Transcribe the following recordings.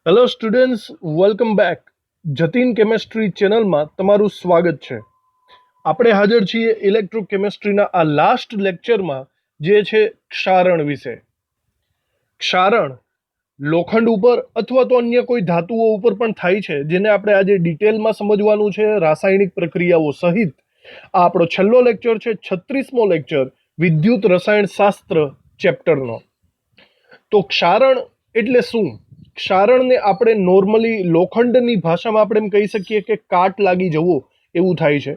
Hello students, welcome back. Jatin chemistry ચેનલમાં તમારું સ્વાગત છે. આપણે હાજર છીએ ઇલેક્ટ્રોકેમિસ્ટ્રીના આ લાસ્ટ લેક્ચરમાં, જે છે ક્ષારણ વિશે. ક્ષારણ લોખંડ ઉપર અથવા તો અન્ય કોઈ ધાતુઓ ઉપર પણ થાય છે, જેને આપણે આજે ડિટેલમાં સમજવાનું છે રાસાયણિક પ્રક્રિયાઓ સહિત. આ આપણો છેલ્લો લેક્ચર છે, 36મો લેક્ચર વિદ્યુત રસાયણ શાસ્ત્ર ચેપ્ટરનો. તો ક્ષારણ એટલે શું? ક્ષારણને આપણે નોર્મલી લોખંડની ભાષામાં આપણે એમ કહી શકીએ કે કાટ લાગી જવો એવું થાય છે.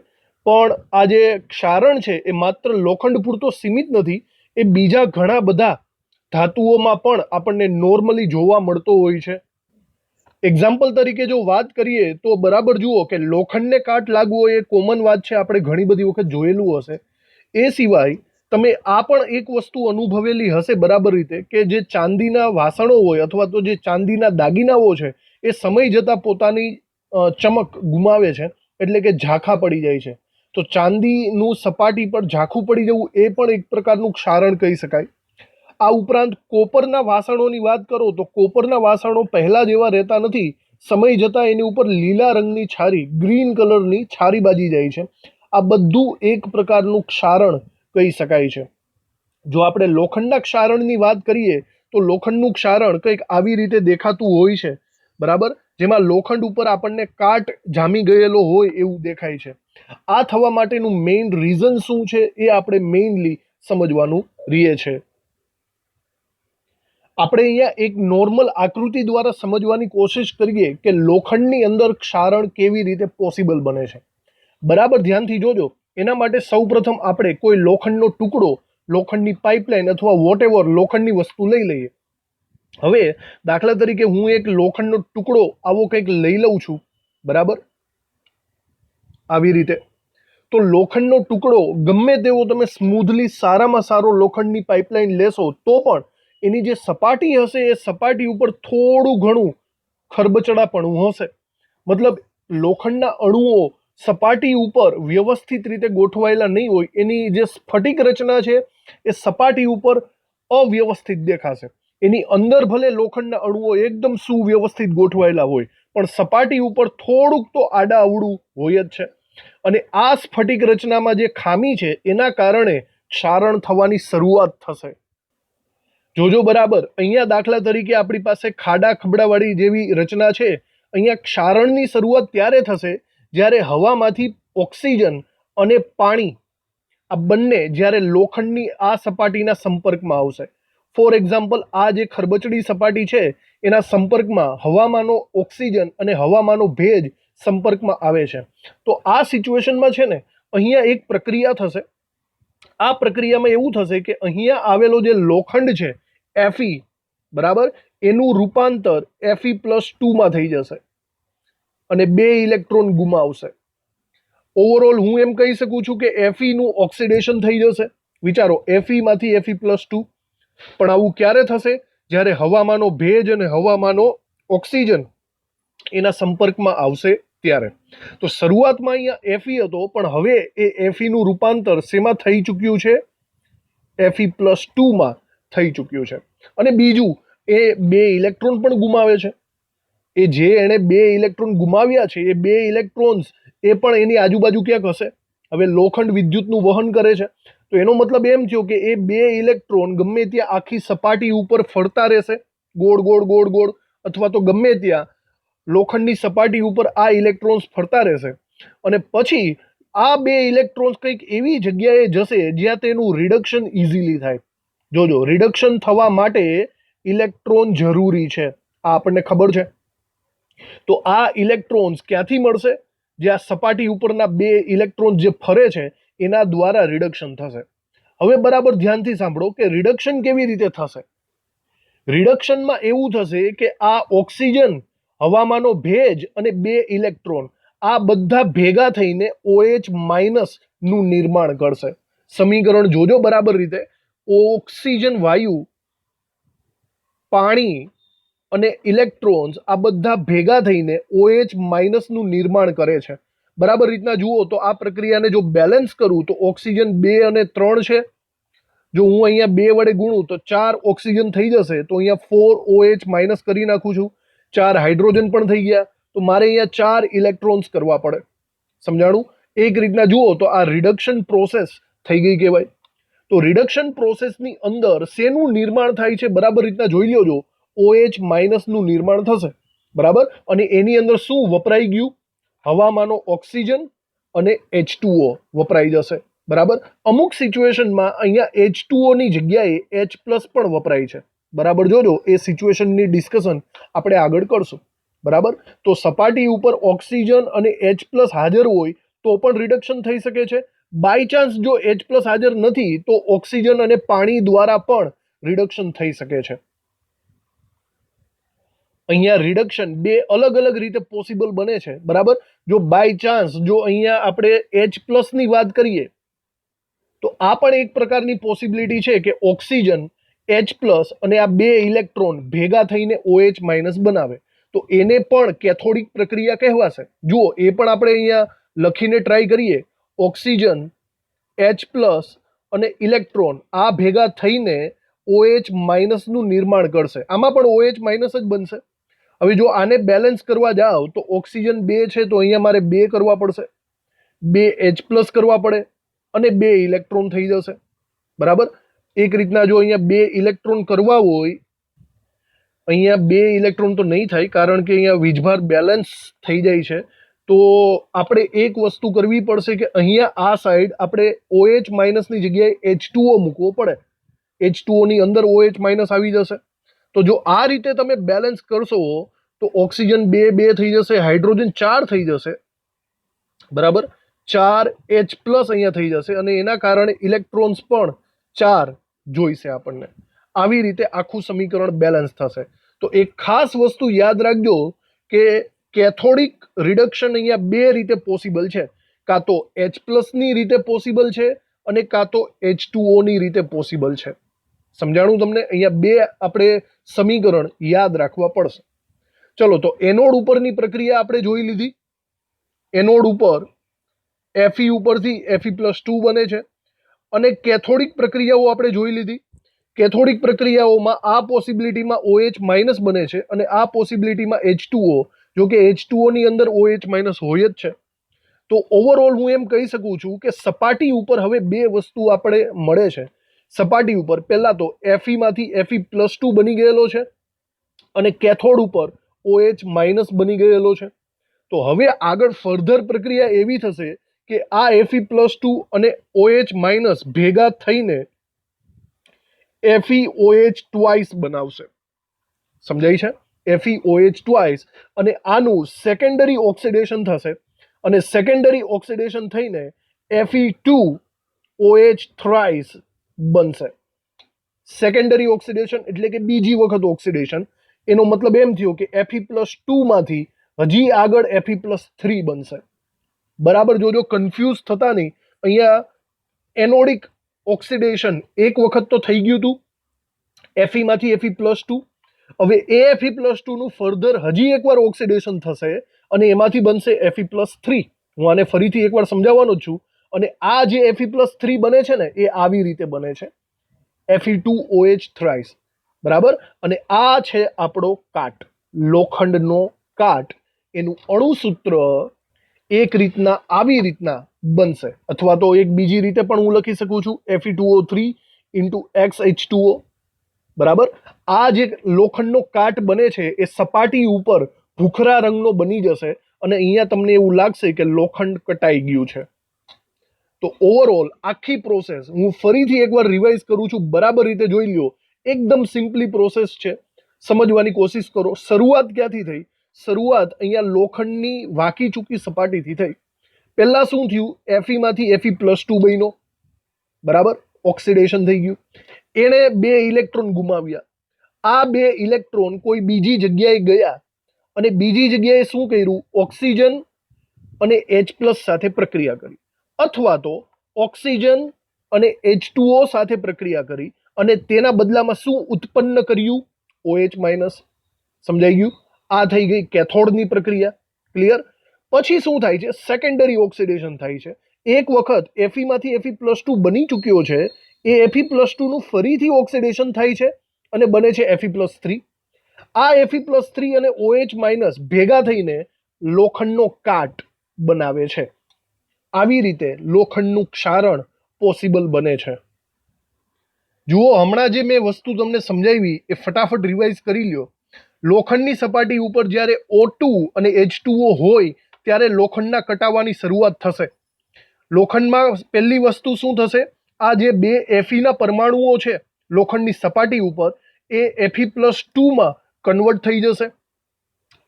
પણ આ જે ક્ષારણ છે એ માત્ર લોખંડ પૂરતો સીમિત નથી, એ બીજા ઘણા બધા ધાતુઓમાં પણ આપણને નોર્મલી જોવા મળતો હોય છે. એક્ઝામ્પલ તરીકે જો વાત કરીએ તો બરાબર જુઓ કે લોખંડને કાટ લાગવો એ કોમન વાત છે, આપણે ઘણી બધી વખત જોયેલું હશે. એ સિવાય તમે આ પણ એક વસ્તુ અનુભવેલી હશે બરાબર રીતે કે જે ચાંદીના વાસણો હોય અથવા તો જે ચાંદીના દાગીનાઓ છે એ સમય જતાં પોતાની ચમક ગુમાવે છે, એટલે કે ઝાંખા પડી જાય છે. તો ચાંદીનું સપાટી પર ઝાંખું પડી જવું એ પણ એક પ્રકારનું ક્ષારણ કહી શકાય. આ ઉપરાંત કોપરના વાસણોની વાત કરો તો કોપરના વાસણો પહેલા જેવા રહેતા નથી, સમય જતાં એની ઉપર લીલા રંગની છારી, ગ્રીન કલરની છારી બાજી જાય છે. આ બધું એક પ્રકારનું ક્ષારણ કહી શકાય છે. જો આપણે લોખંડના ક્ષારણની વાત કરીએ તો લોખંડનું ક્ષારણ કંઈક આવી રીતે દેખાતું હોય છે, બરાબર, જેમાં લોખંડ ઉપર આપણને કાટ જામી ગયેલો હોય એવું દેખાય છે. આ થવા માટેનું મેઇન રીઝન શું છે એ આપણે મેઇનલી સમજવાનું રહે છે. આપણે અહીંયા એક નોર્મલ આકૃતિ દ્વારા સમજવાની કોશિશ કરીએ કે લોખંડની અંદર ક્ષારણ કેવી રીતે પોસિબલ બને છે. બરાબર ધ્યાનથી જોજો. એના માટે સૌપ્રથમ આપણે કોઈ લોખંડનો ટુકડો, લોખંડની પાઇપલાઇન અથવા વોટેવર લોખંડની વસ્તુ લઈ લઈએ. હવે દાખલા તરીકે હું એક લોખંડનો ટુકડો આવો કંઈક લઈ લઉં છું, બરાબર, આવી રીતે. તો લોખંડનો ટુકડો ગમે તેવો તમે સ્મૂધલી સારામાં સારો લોખંડની પાઇપલાઇન લેશો તો પણ એની જે સપાટી હશે એ સપાટી ઉપર થોડું ઘણું ખરબચડાપણું હશે. મતલબ લોખંડના અણુઓ સપાટી ઉપર વ્યવસ્થિત રીતે ગોઠવાયેલા નહીં હોય, એની જે સ્ફટિક રચના છે એ સપાટી ઉપર અવ્યવસ્થિત દેખાશે. એની અંદર ભલે લોખંડના અણુઓ એકદમ સુવ્યવસ્થિત ગોઠવાયેલા હોય, પણ સપાટી ઉપર થોડુંક તો આડા અવળું હોય જ છે. અને આ સ્ફટિક રચનામાં જે ખામી છે એના કારણે ક્ષારણ થવાની શરૂઆત થશે. જોજો બરાબર, અહીંયા દાખલા તરીકે આપણી પાસે ખાડા ખબડાવાળી જેવી રચના છે. અહીંયા ક્ષારણની શરૂઆત ત્યારે થશે જ્યારે હવામાંથી ઓક્સિજન અને પાણી આ બંને જ્યારે લોખંડની આ સપાટીના સંપર્કમાં આવશે. ફોર એક્ઝામ્પલ, આ જે ખરબચડી સપાટી છે એના સંપર્કમાં હવામાંનો ઓક્સિજન અને હવામાંનો ભેજ સંપર્કમાં આવે છે. તો આ સિચ્યુએશનમાં છે ને, અહીંયા એક પ્રક્રિયા થશે. આ પ્રક્રિયામાં એવું થશે કે અહીંયા આવેલો જે લોખંડ છે Fe, બરાબર, એનું રૂપાંતર Fe+2માં થઈ જશે અને 2 ઇલેક્ટ્રોન ગુમાવશે. ઓવરઓલ હું એમ કહી શકું છું કે Fe નું ઓક્સિડેશન થઈ જશે. વિચારો, Fe માંથી Fe+2. પણ આવું ક્યારે થશે? જ્યારે હવામાંનો ભેજ અને હવામાંનો ઓક્સિજન એના સંપર્કમાં આવશે ત્યારે. તો શરૂઆતમાં અહીંયા Fe હતો, પણ હવે એ Fe નું રૂપાંતર શેમાં થઈ ચૂક્યું છે? Fe+2માં થઈ ચૂક્યું છે. અને બીજું, એ 2 ઇલેક્ટ્રોન પણ ગુમાવે છે. એ જે એણે 2 ઇલેક્ટ્રોન ગુમાવ્યા છે એ 2 ઇલેક્ટ્રોન્સ એ પણ એની આજુબાજુ ક્યાંક હશે. હવે લોખંડ વિદ્યુતનું વહન કરે છે, તો એનો મતલબ એમ થયો કે એ 2 ઇલેક્ટ્રોન ગમે ત્યાં આખી સપાટી ઉપર ફરતા રહેશે, ગોળ ગોળ ગોળ ગોળ, અથવા તો ગમે ત્યાં લોખંડની સપાટી ઉપર આ ઇલેક્ટ્રોન્સ ફરતા રહેશે. અને પછી આ 2 ઇલેક્ટ્રોન્સ કંઈક એવી જગ્યાએ જશે જ્યાં તેનું રિડક્શન ઇઝીલી થાય. જોજો, રિડક્શન થવા માટે ઇલેક્ટ્રોન જરૂરી છે, આ આપણને ખબર છે. તો આ ઇલેક્ટ્રોન્સ ક્યાંથી મળશે? જે આ સપાટી ઉપરના 2 ઇલેક્ટ્રોન જે ફરે છે એના દ્વારા રિડક્શન થશે. હવે બરાબર ધ્યાનથી સાંભળો કે રિડક્શન કેવી રીતે થશે. રિડક્શનમાં એવું થશે કે આ ઓક્સિજન, હવામાંનો ભેજ અને 2 ઇલેક્ટ્રોન આ બધા ભેગા થઈને OH- નું નિર્માણ કરશે. સમીકરણ જોજો બરાબર રીતે. ઓક્સિજન વાયુ, પાણી અને ઇલેક્ટ્રોન્સ આ બધા ભેગા થઈને OH- નું નિર્માણ કરે છે. બરાબર રીતના જુઓ તો આ પ્રક્રિયાને જો બેલેન્સ કરું તો ઓક્સિજન 2 અને 3 છે. જો હું અહીંયા 2 વડે ગુણું તો 4 ઓક્સિજન થઈ જશે, તો અહીંયા 4 OH- કરી નાખું છું. 4 હાઇડ્રોજન પણ થઈ ગયા, તો મારે અહીંયા 4 ઇલેક્ટ્રોન્સ કરવા પડે. સમજાણું? એક રીતના જુઓ તો આ રિડક્શન પ્રોસેસ થઈ ગઈ કહેવાય. તો રિડક્શન પ્રોસેસની અંદર શેનું નિર્માણ થાય છે બરાબર રીતના જોઈ લ્યો. જો OH- નું નિર્માણ થશે, બરાબર, અને એની અંદર શું વપરાઈ ગયું? હવામાંનો ઓક્સિજન અને H2O વપરાઈ જશે, બરાબર. અમુક સિચ્યુએશનમાં અહીંયા H2O ની જગ્યાએ H+ પણ વપરાય છે, બરાબર. જોજો, એ સિચ્યુએશનની ડિસ્કશન આપણે આગળ કરશું, બરાબર. તો સપાટી ઉપર ઓક્સિજન અને H+ હાજર હોય તો પણ રિડક્શન થઈ શકે છે. બાય ચાન્સ જો H+ હાજર નથી તો ઓક્સિજન અને પાણી દ્વારા પણ રિડક્શન થઈ શકે છે. અહીંયા રિડક્શન બે અલગ અલગ રીતે પોસિબલ બને છે, બરાબર. જો બાય ચાન્સ જો અહીંયા આપણે H+ ની વાત કરીએ તો આ પણ એક પ્રકારની પોસિબિલિટી છે કે ઓક્સિજન H+ અને આ બે ઇલેક્ટ્રોન ભેગા થઈને OH- બનાવે, તો એને પણ કેથોડિક પ્રક્રિયા કહેવાશે. જુઓ, એ પણ આપણે અહીંયા લખીને ટ્રાય કરીએ. ઓક્સિજન H+ અને ઇલેક્ટ્રોન આ ભેગા થઈને OH- નું નિર્માણ કરશે. આમાં પણ OH- જ બનશે. હવે જો આને બેલેન્સ કરવા જાઓ તો ઓક્સિજન 2 છે તો અહીંયા મારે 2 કરવા પડશે, 2 H+ કરવા પડે અને 2 ઇલેક્ટ્રોન થઈ જશે, બરાબર. એક રીતના જો અહીંયા 2 ઇલેક્ટ્રોન કરવા હોય, અહીંયા 2 ઇલેક્ટ્રોન તો નહીં થાય કારણ કે અહીંયા વીજભાર બેલેન્સ થઈ જાય છે. તો આપણે એક વસ્તુ કરવી પડશે કે અહીંયા આ સાઈડ આપણે OH- ની જગ્યાએ H2O મૂકવો પડે. H2O ની અંદર OH- આવી જશે. તો જો આ રીતે તમે બેલેન્સ કરશો તો ઓક્સિજન 2 2 થઈ જશે, હાઇડ્રોજન 4 થઈ જશે, બરાબર. 4 H+ અહીંયા થઈ જશે અને એના કારણે ઇલેક્ટ્રોન્સ પણ 4 જોઈશે આપણને. આવી રીતે આખું સમીકરણ બેલેન્સ થશે. તો એક ખાસ વસ્તુ યાદ રાખજો કે કેથોડિક રિડક્શન અહીંયા બે રીતે પોસિબલ છે. કાં તો H+ ની રીતે પોસિબલ છે અને કાં તો H2O ની રીતે પોસિબલ છે. સમજાણું તમને? અહીંયા બે આપણે સમીકરણ યાદ રાખવા પડશે. ચલો, તો એનોડ ઉપરની પ્રક્રિયા આપણે જોઈ લીધી. એનોડ ઉપર Fe ઉપરથી Fe+2 બને છે અને કેથોડિક પ્રક્રિયાઓ આપણે જોઈ લીધી. કેથોડિક પ્રક્રિયાઓમાં આ પોસિબિલિટીમાં OH- બને છે અને આ પોસિબિલિટીમાં H2O, જો કે H2O ની અંદર OH- હોય જ છે. તો ઓવરઓલ હું એમ કહી શકું છું કે સપાટી ઉપર હવે બે વસ્તુ આપણે મળે છે. સપાટી ઉપર પહેલા તો Fe Fe+2 બની ગયેલો છે અને કેથોડ ઉપર OH- બની ગયેલો છે. તો હવે આગળ ફર્ધર પ્રક્રિયા એવી થશે કે આ Fe+2 અને OH- ભેગા થઈને FeOH બનાવશે. સમજાય છે? FeOH અને આનું સેકન્ડરી ઓક્સિડેશન થશે અને સેકન્ડરી ઓક્સિડેશન થઈને Fe2OH બનશે. સેકન્ડરી ઓક્સિડેશન એટલે કે બીજી વખત ઓક્સિડેશન. એનો મતલબ એમ થયો કે Fe+2 માંથી હજી આગળ Fe+3 બનશે. બરાબર. જોજો, કન્ફ્યુઝ થતા નહીં. અહીંયા એનોડિક ઓક્સિડેશન એક વખત તો થઈ ગયું હતું Fe માંથી Fe+2. હવે એ Fe+2 નું ફર્ધર હજી એકવાર ઓક્સિડેશન થશે અને એમાંથી બનશે Fe+3. હું આને ફરીથી એકવાર સમજાવવાનો જ છું. અને આ જે Fe+3 બને છે ને એ આવી રીતે બને છે, Fe2OH, બરાબર. અને આ છે આપણો કાટ, લોખંડનો કાટ. એનું અણુસૂત્ર એક રીતના આવી રીતના બનશે, અથવા તો એક બીજી રીતે પણ હું લખી શકું છું, Fe2O3 × XH2O, બરાબર. આ જે લોખંડનો કાટ બને છે એ સપાટી ઉપર ભૂખરા રંગનો બની જશે અને અહીંયા તમને એવું લાગશે કે લોખંડ કટાઈ ગયું છે. તો ઓવરઓલ આખી પ્રોસેસ હું ફરીથી એકવાર રિવાઇઝ કરું છું, બરાબર રીતે જોઈ લ્યો. એકદમ સિમ્પલી પ્રોસેસ છે, સમજવાની કોશિશ કરો. શરૂઆત ક્યાંથી થઈ? શરૂઆત અહીંયા લોખંડની વાંકી ચૂકી સપાટીથી થઈ. પહેલા શું થયું? Fe માંથી Fe+2 બન્યો, બરાબર. ઓક્સિડેશન થઈ ગયું. એણે 2 ઇલેક્ટ્રોન ગુમાવ્યા. આ 2 ઇલેક્ટ્રોન કોઈ બીજી જગ્યાએ ગયા અને બીજી જગ્યાએ શું કર્યું? ઓક્સિજન અને H+ સાથે પ્રક્રિયા કરી, અથવા તો ઓક્સિજન અને H2O સાથે પ્રક્રિયા કરી અને તેના બદલામાં શું ઉત્પન્ન કર્યું? OH-. સમજાઈ ગયું? આ થઈ ગઈ કેથોડની પ્રક્રિયા. ક્લિયર? પછી શું થાય છે? સેકન્ડરી ઓક્સિડેશન થાય છે. એક વખત Fe માંથી Fe+2 બની ચૂક્યો છે, એ Fe+2 નું ફરીથી ઓક્સિડેશન થાય છે અને બને છે Fe+3. આ Fe+3 અને OH- ભેગા થઈને લોખંડનો કાટ બનાવે છે. આવી રીતે લોખંડનું ક્ષારણ પોસિબલ બને છે. જુઓ, હમણાં જે મેં વસ્તુ તમને સમજાવી એ ફટાફટ રિવાઇઝ કરી લ્યો. લોખંડની સપાટી ઉપર જ્યારે O2 અને H2O હોય ત્યારે લોખંડના કટાવાની શરૂઆત થશે. લોખંડમાં પહેલી વસ્તુ શું થશે? આ જે બે Fe ના પરમાણુઓ છે લોખંડની સપાટી ઉપર એ Fe+2 કન્વર્ટ થઈ જશે.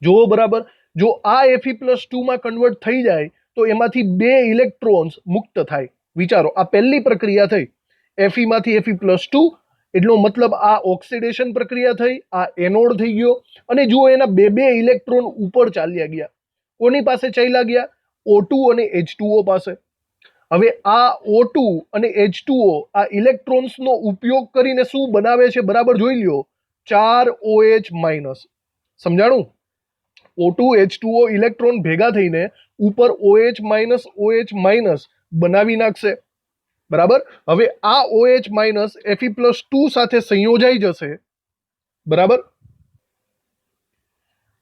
જુઓ બરાબર, જો આ Fe+2 કન્વર્ટ થઈ જાય તો એમાંથી બે ઇલેક્ટ્રોન્સ મુક્ત થાય. વિચારો, આ પહેલી પ્રક્રિયા થઈ, Fe માંથી Fe+2, એટલો મતલબ આ ઓક્સિડેશન પ્રક્રિયા થઈ, આ એનોડ થઈ ગયો. અને જુઓ, એના બે બે ઇલેક્ટ્રોન ઉપર ચાલ્યા ગયા. કોની પાસે ચાલ્યા ગયા? O2 અને H2O પાસે. હવે આ O2 અને H2O આ ઇલેક્ટ્રોન્સનો ઉપયોગ કરીને શું બનાવે છે બરાબર જોઈ લ્યો, 4 OH-. સમજાણું? O2 H2O ઇલેક્ટ્રોન ભેગા થઈને ઉપર OH- બનાવી નાખશે. બરાબર. હવે આ OH- Fe+2 સાથે સંયોજાઈ જશે. બરાબર.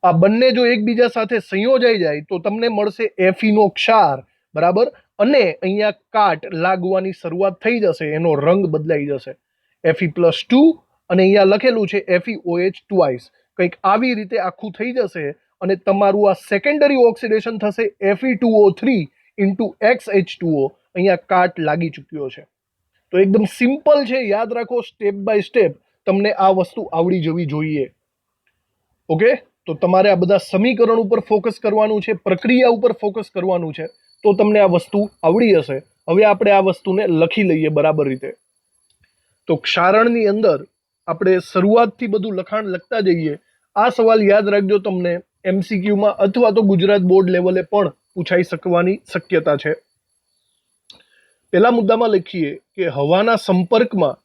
આ બંને જો એકબીજા સાથે સંયોજાઈ જાય તો તમને મળશે Fe નો ક્ષાર. બરાબર. અને અહીંયા કાટ લાગવાની શરૂઆત થઈ જશે, એનો રંગ બદલાઈ જશે. Fe+2 અને અહીંયા લખેલું છે FeOH કંઈક આવી રીતે આખું થઈ જશે અને તમારું આ સેકન્ડરી ઓક્સિડેશન થશે Fe2O3 ઇન્ટુ XH2O. અહીંયા કાટ લાગી ચૂક્યો છે. તો એકદમ સિમ્પલ છે, યાદ રાખો, સ્ટેપ બાય સ્ટેપ તમને આ વસ્તુ આવડી જવી જોઈએ. ઓકે, તો તમારે આ બધા સમીકરણ ઉપર ફોકસ કરવાનું છે, પ્રક્રિયા ઉપર ફોકસ કરવાનું છે, તો તમને આ વસ્તુ આવડી હશે. હવે આપણે આ વસ્તુને લખી લઈએ બરાબર રીતે. તો ક્ષારણની અંદર આપણે શરૂઆતથી બધું લખાણ લખતા જઈએ. આ સવાલ યાદ રાખજો, તમને MCQમાં અથવા તો ગુજરાત બોર્ડ લેવલે પણ પૂછાઈ શકવાની શક્યતા છે. પહેલા મુદ્દામાં લખીએ કે હવાના સંપર્કમાં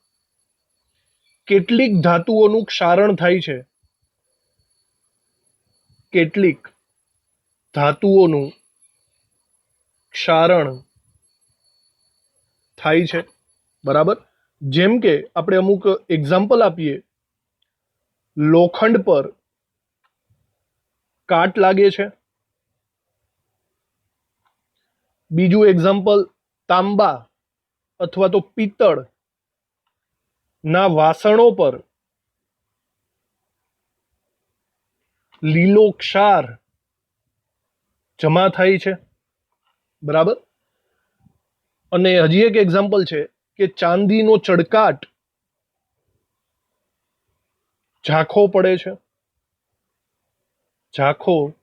કેટલીક ધાતુઓનું ક્ષારણ થાય છે. કેટલીક ધાતુઓનું ક્ષારણ થાય છે. બરાબર. જેમ કે આપણે અમુક એક્ઝામ્પલ આપીએ. લોખંડ પર કાટ લાગે છે. બીજું એક્ઝામ્પલ, તાંબા અથવા તો પિત્તળ ના વાસણો પર લીલો ક્ષાર જમા થાય છે. બરાબર. અને હજી એક એક્ઝામ્પલ છે કે ચાંદીનો ચળકાટ ઝાંખો પડે છે. ઝાંખો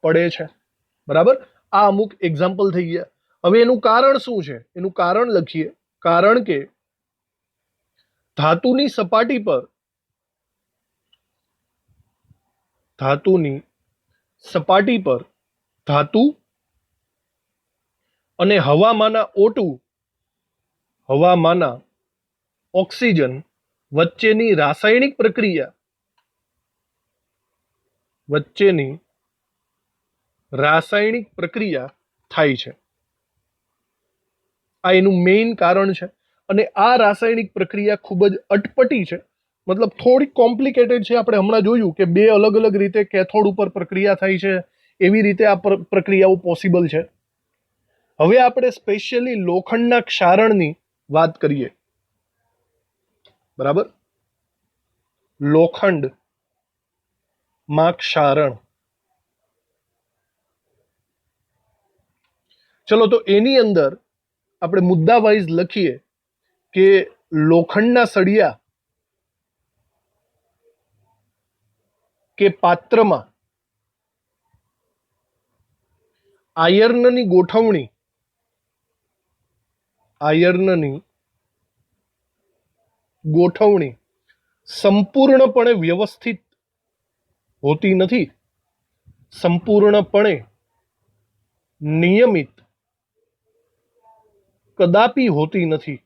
પડે છે. બરાબર. આ અમુક એક્ઝામ્પલ થઈ ગયા. હવે એનું કારણ શું છે? એનું કારણ લખીએ. કારણ કે ધાતુની સપાટી પર ધાતુ અને હવામાંના O2, હવામાંના ઓક્સિજન વચ્ચેની રાસાયણિક પ્રક્રિયા થાય છે. આ એનું મેઇન કારણ છે. અને આ રાસાયણિક પ્રક્રિયા ખૂબ જ અટપટી છે, મતલબ થોડી કોમ્પ્લિકેટેડ છે. આપણે હમણાં જોયું કે બે અલગ અલગ રીતે કેથોડ ઉપર પ્રક્રિયા થાય છે, એવી રીતે આ પ્રક્રિયાઓ પોસિબલ છે. હવે આપણે સ્પેશિયલી લોખંડના ક્ષારણની વાત કરીએ. બરાબર. લોખંડમાં ક્ષારણ. ચલો, તો એની અંદર આપણે મુદ્દા વાઇઝ લખીએ કે લોખંડના સળિયા કે પાત્રમાં આયર્નની ગોઠવણી સંપૂર્ણપણે વ્યવસ્થિત હોતી નથી, સંપૂર્ણપણે નિયમિત કદાપી હોતી નથી.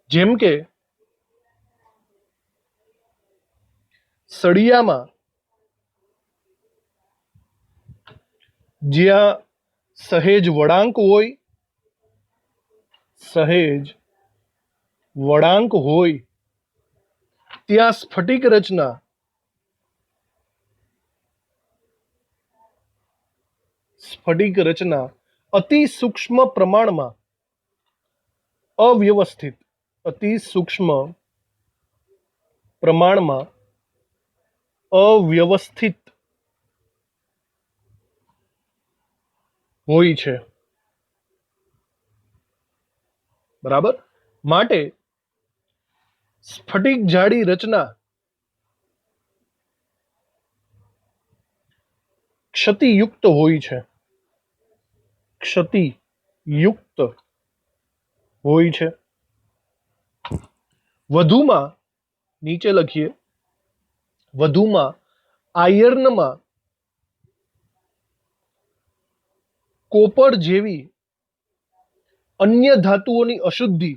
જેમ કે સળિયામાં જ્યાં સહેજ વળાંક હોય ત્યાં સ્ફટિક રચના અતિ સૂક્ષ્મ પ્રમાણમાં અવ્યવસ્થિત હોય છે, બરાબર. માટે સ્ફટિક જાડી રચના ક્ષતિયુક્ત હોય છે. વધુમાં નીચે લખીએ, વધુમાં આયર્નમાં કોપર જેવી અન્ય ધાતુઓની અશુદ્ધિ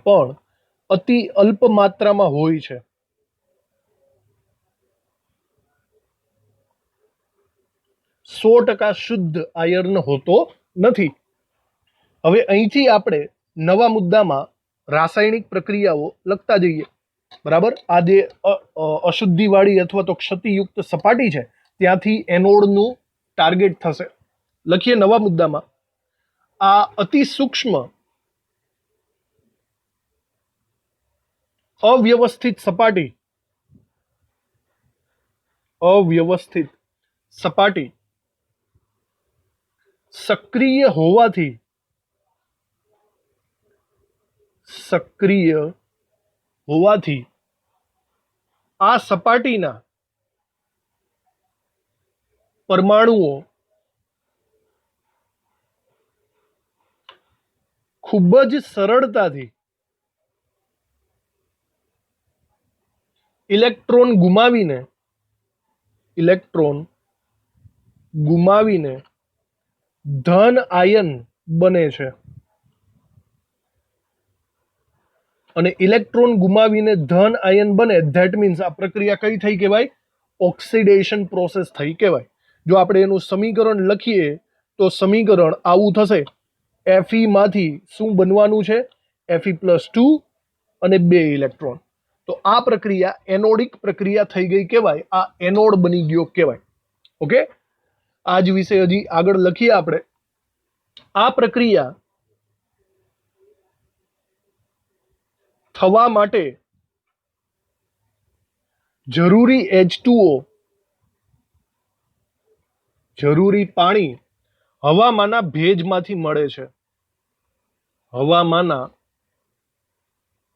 પણ અતિ અલ્પ માત્રામાં હોય છે. 100% શુદ્ધ આયર્ન હોતો નથી. હવે અહીંથી આપણે નવા મુદ્દામાં રાસાયણિક પ્રક્રિયાઓ લખતા જઈએ, બરાબર. આ જે અશુદ્ધિવાળી અથવા તો ક્ષતિયુક્ત સપાટી છે ત્યાંથી એનોડનું ટાર્ગેટ થશે. લખીએ નવા મુદ્દામાં, આ અતિ સૂક્ષ્મ અવ્યવસ્થિત સપાટી સક્રિય હોવાથી આ સપાટીના પરમાણુઓ ખૂબ જ સરળતાથી ઇલેક્ટ્રોન ગુમાવીને ધન આયન બને છે. અને ઇલેક્ટ્રોન ગુમાવીને ધન આયન બને, ધેટ મીન્સ આ પ્રક્રિયા કઈ થઈ કહેવાય? ઓક્સિડેશન પ્રોસેસ થઈ કહેવાય. જો આપણે એનું સમીકરણ લખીએ તો સમીકરણ આવું થશે. Fe માંથી શું બનવાનું છે? Fe+2 અને 2 ઇલેક્ટ્રોન. તો આ પ્રક્રિયા એનોડિક પ્રક્રિયા થઈ ગઈ કહેવાય. આ એનોડ બની ગયો કહેવાય. ઓકે, આ જ વિશે હજી આગળ લખીએ આપણે. આ પ્રક્રિયા થવા માટે જરૂરી H2O, જરૂરી પાણી હવામાંના ભેજમાંથી મળે છે. હવામાંના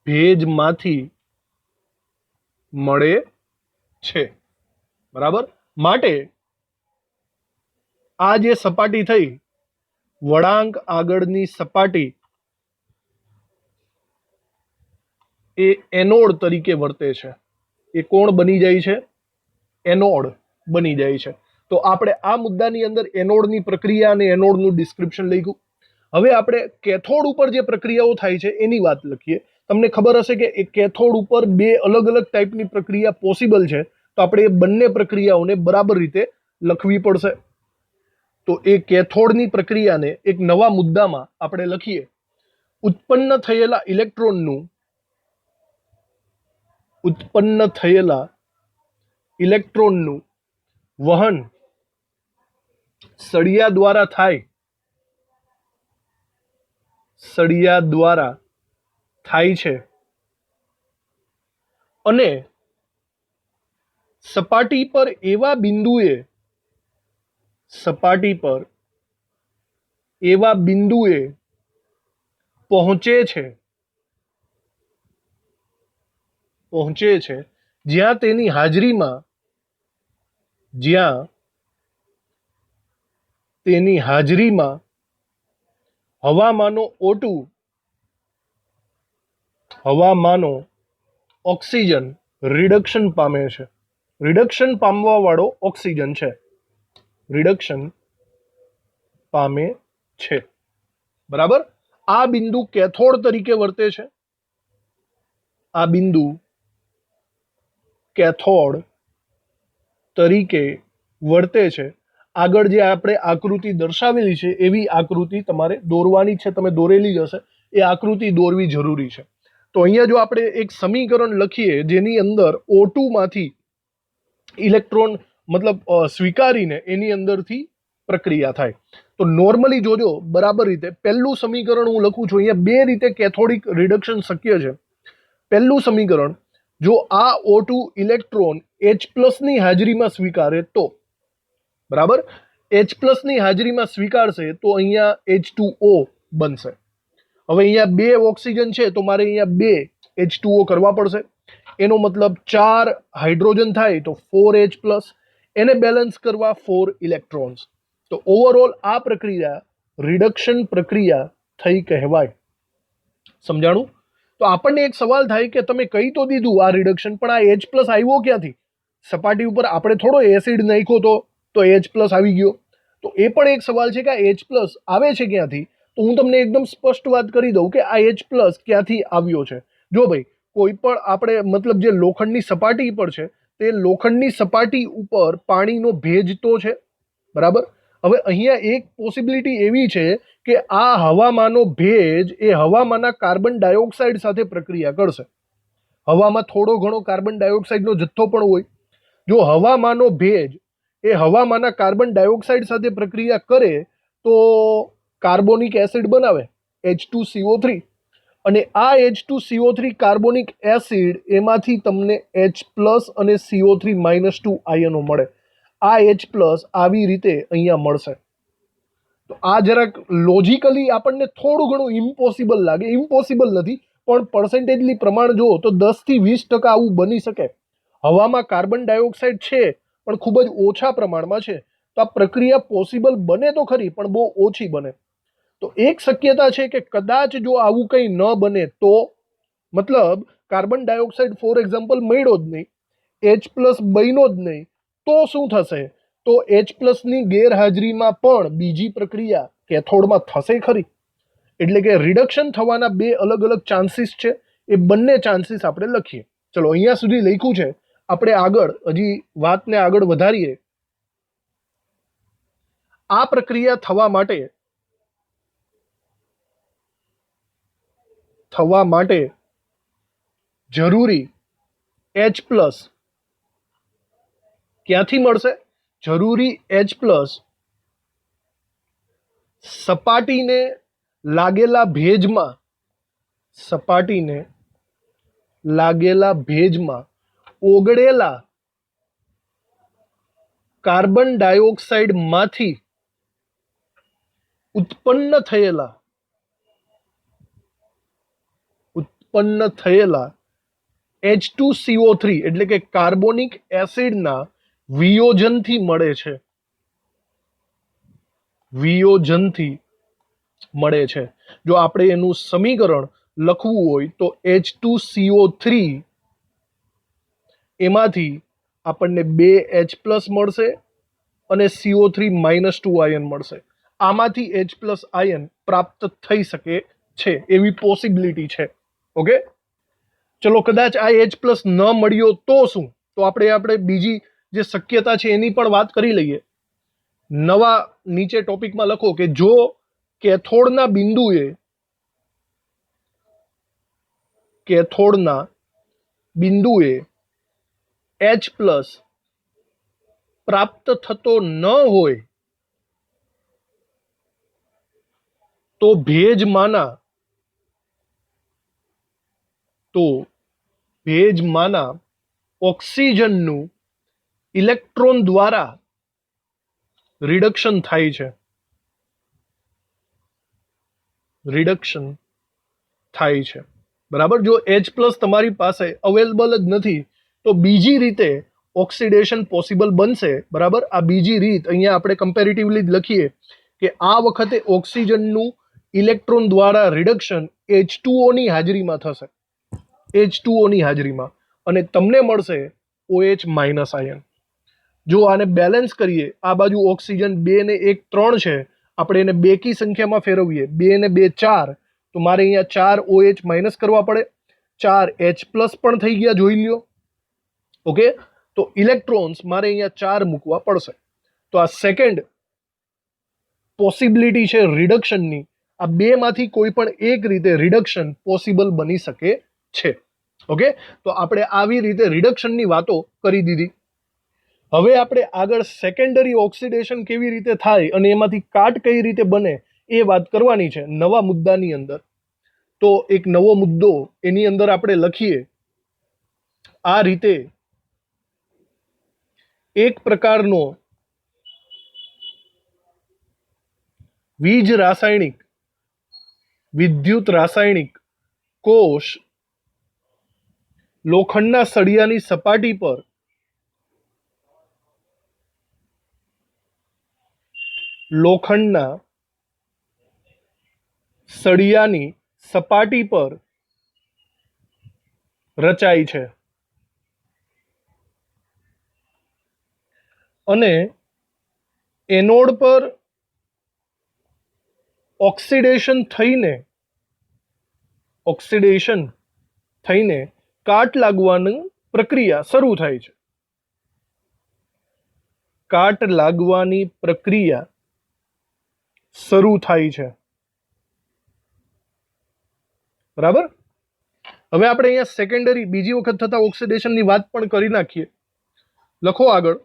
ભેજમાંથી મળે છે, બરાબર. માટે આ જે સપાટી થઈ, વળાંક આગળની સપાટી, એ એનોડ તરીકે વર્તે છે. એ કોણ બની જાય છે? એનોડ બની જાય છે. તો આપણે આ મુદ્દાની અંદર એનોડની પ્રક્રિયા અને એનોડનું ડિસ્ક્રિપ્શન લખ્યું. હવે આપણે કેથોડ ઉપર જે પ્રક્રિયાઓ થાય છે એની વાત લખીએ. તમને ખબર હશે કે એ કેથોડ ઉપર 2 અલગ અલગ ટાઈપની પ્રક્રિયા પોસિબલ છે. તો આપણે એ બંને પ્રક્રિયાઓને બરાબર રીતે લખવી પડશે. તો એ કેથોડની પ્રક્રિયાને એક નવા મુદ્દામાં આપણે લખીએ. ઉત્પન્ન થયેલા ઇલેક્ટ્રોનનું વહન સળિયા દ્વારા થાય છે અને સપાટી પર એવા બિંદુએ પહોંચે છે જ્યાં તેની હાજરીમાં હવામાંનો ઓક્સિજન રિડક્શન પામે છે. રિડક્શન પામવા વાળો ઓક્સિજન છે, રિડક્શન પામે છે, બરાબર. આ બિંદુ કેથોડ તરીકે વર્તે છે. આ બિંદુ કેથોડ તરીકે વર્તે છે આગળ જે આપણે આકૃતિ દર્શાવેલી છે એવી આકૃતિ તમારે દોરવાની છે, તમે દોરેલી જ હશે, એ આકૃતિ દોરવી જરૂરી છે. તો અહીંયા જો આપણે એક સમીકરણ લખીએ જેની અંદર O2 માંથી ઇલેક્ટ્રોન સ્વીકારીને એની અંદરથી પ્રક્રિયા થાય. તો નોર્મલી જોજો બરાબર રીતે પહેલું સમીકરણ હું લખું છું. અહીંયા બે રીતે કેથોડિક રિડક્શન શક્ય છે. પહેલું સમીકરણ, જો આ O2 ઇલેક્ટ્રોન H+ ની હાજરીમાં સ્વીકારે તો, બરાબર, H+ ની હાજરીમાં સ્વીકારશે તો અહીંયા H2O બનશે. હવે અહીંયા બે ઓક્સિજન છે તો મારે અહીંયા બે H2O કરવા પડશે. એનો મતલબ 4 હાઇડ્રોજન થાય તો 4H+, એને બેલેન્સ કરવા 4 ઇલેક્ટ્રોન્સ. તો ઓવરઓલ આ પ્રક્રિયા રિડક્શન પ્રક્રિયા થઈ કહેવાય. સમજાણું? તો આપણને એક સવાલ થાય કે તમે કહી તો દીધું આ રિડક્શન, પણ આ H+ આવ્યો ક્યાંથી? સપાટી ઉપર આપણે થોડો એસિડ નાખ્યો તો H+ આવી ગયો. તો એ પણ એક સવાલ છે કે આ H+ આવે છે ક્યાંથી? તો હું તમને એકદમ સ્પષ્ટ વાત કરી દઉં કે આ H+ ક્યાંથી આવ્યો છે. જો ભાઈ, કોઈ પણ આપણે જે લોખંડની સપાટી પર છે તે લોખંડની સપાટી ઉપર પાણીનો ભેજ તો છે, બરાબર. હવે અહીંયા એક પોસિબિલિટી એવી છે કે આ હવામાંનો ભેજ એ હવામાંના કાર્બન ડાયોક્સાઇડ સાથે પ્રક્રિયા કરશે. હવામાં થોડો ઘણો કાર્બન ડાયોક્સાઇડનો જથ્થો પણ હોય. જો હવામાંનો ભેજ એ હવામાંના કાર્બન ડાયોક્સાઇડ સાથે પ્રક્રિયા કરે તો કાર્બોનિક એસિડ બનાવે, H2CO3. અને આ H2CO3 કાર્બોનિક એસિડ એમાંથી તમને H+ અને CO3-2 આયનો મળે. આ H+ આવી રીતે અહીંયા મળશે. તો આ જરાક લોજિકલી આપણને થોડું ઘણું ઇમ્પોસિબલ લાગે, ઇમ્પોસિબલ નથી, પણ પર્સન્ટેજલી પ્રમાણ જુઓ તો 10 થી 20% આવું બની શકે. હવામાં કાર્બન ડાયોક્સાઇડ છે પણ ખૂબ જ ઓછા પ્રમાણમાં છે. તો આ પ્રક્રિયા પોસિબલ બને તો ખરી, પણ બહુ ઓછી બને. તો એક શક્યતા છે કે કદાચ જો આવું કંઈ ન બને તો, મતલબ કાર્બન ડાયોક્સાઇડ ફોર એક્ઝામ્પલ મળ્યો જ નહીં, H+ બન્યો જ નહીં, તો શું થશે? તો H+ ની ગેરહાજરીમાં પણ બીજી પ્રક્રિયા કેથોડમાં થશે ખરી. એટલે કે રિડક્શન થવાના બે અલગ અલગ ચાન્સીસ છે. એ બંને ચાન્સીસ આપણે લખીએ. ચલો, અહીંયા સુધી લખ્યું છે. આપણે આગળ હજી વાતને આગળ વધારીએ. આ પ્રક્રિયા થવા માટે જરૂરી H+ ક્યાંથી મળશે? જરૂરી H+ સપાટીને લાગેલા ભેજમાં ઓગળેલા કાર્બન ડાયોક્સાઇડમાંથી ઉત્પન્ન થયેલા H2CO3 એટલે કે કાર્બોનિક એસિડના વિયોજનથી મળે છે. જો આપણે એનું સમીકરણ લખવું હોય તો H2CO3 એમાંથી આપણને 2H+ મળશે અને CO3-2 આયન મળશે. આમાંથી H+ આયન પ્રાપ્ત થઈ શકે છે, એવી પોસિબિલિટી છે. ઓકે, ચલો, કદાચ આ H+ ન મળ્યો તો શું? તો આપણે બીજી જે શક્યતા છે એની પણ વાત કરી લઈએ. નવા નીચે ટોપિકમાં લખો કે જો કેથોડના બિંદુએ H+ પ્રાપ્ત થતો ન હોય તો ભેજમાંના ઓક્સિજનનું ઇલેક્ટ્રોન દ્વારા રિડક્શન થાય છે. બરાબર. જો H+ તમારી પાસે અવેલેબલ જ નથી તો બીજી રીતે ઓક્સિડેશન પોસિબલ બનશે. બરાબર. આ બીજી રીત અહીંયા આપણે કમ્પેરેટિવલી જ લખીએ કે આ વખતે ઓક્સિજનનું ઇલેક્ટ્રોન દ્વારા રિડક્શન H2O ની હાજરીમાં થશે, અને તમને મળશે OH- આયન. જો આને બેલેન્સ કરીએ, આ બાજુ ઓક્સિજન 2 ને 1 3 છે, આપણે એને બેકી સંખ્યામાં ફેરવીએ, 2 ને 2 4, તો મારે અહીંયા 4 OH- કરવા પડે, 4 H+ પણ થઈ ગયા, જોઈ લ્યો. ઓકે, તો ઇલેક્ટ્રોન્સ મારે અહીંયા 4 મૂકવા પડશે. તો આ સેકન્ડ પોસિબિલિટી છે રિડક્શનની, આ બેમાંથી કોઈ પણ એક રીતે રિડક્શન પોસિબલ બની શકે છે. ઓકે, તો આપણે આવી રીતે રિડક્શનની વાતો કરી દીધી. હવે આપણે આગળ સેકન્ડરી ઓક્સિડેશન કેવી રીતે થાય અને એમાંથી કાટ કઈ રીતે બને એ વાત કરવાની છે નવા મુદ્દાની અંદર. તો એક નવો મુદ્દો એની અંદર આપણે લખીએ આ રીતે: એક પ્રકારનો વીજ રાસાયણિક વિદ્યુત રાસાયણિક કોષ લોખંડના સળિયાની સપાટી પર રચાય છે અને એનોડ પર ઓક્સિડેશન થઈને કાટ લાગવાની પ્રક્રિયા શરૂ થાય છે. બરાબર. હવે આપણે અહીંયા સેકન્ડરી બીજી વખત થતા ઓક્સિડેશનની વાત પણ કરી નાખીએ. લખો આગળ: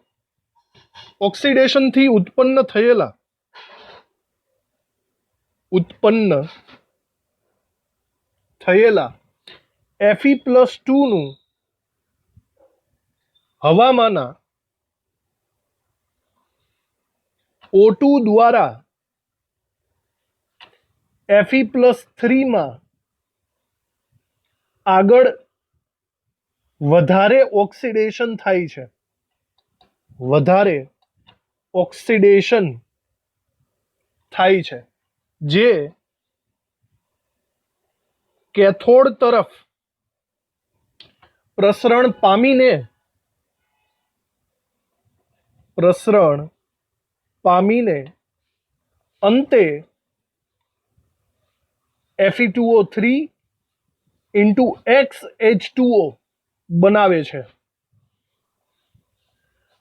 ઓક્સિડેશનથી ઉત્પન્ન થયેલા Fe+2 નું હવામાંના O2 દ્વારા Fe+3 માં આગળ વધારે ઓક્સિડેશન થાય છે, જે કેથોડ તરફ પ્રસરણ પામીને અંતે Fe2O3 × XH2O બનાવે છે.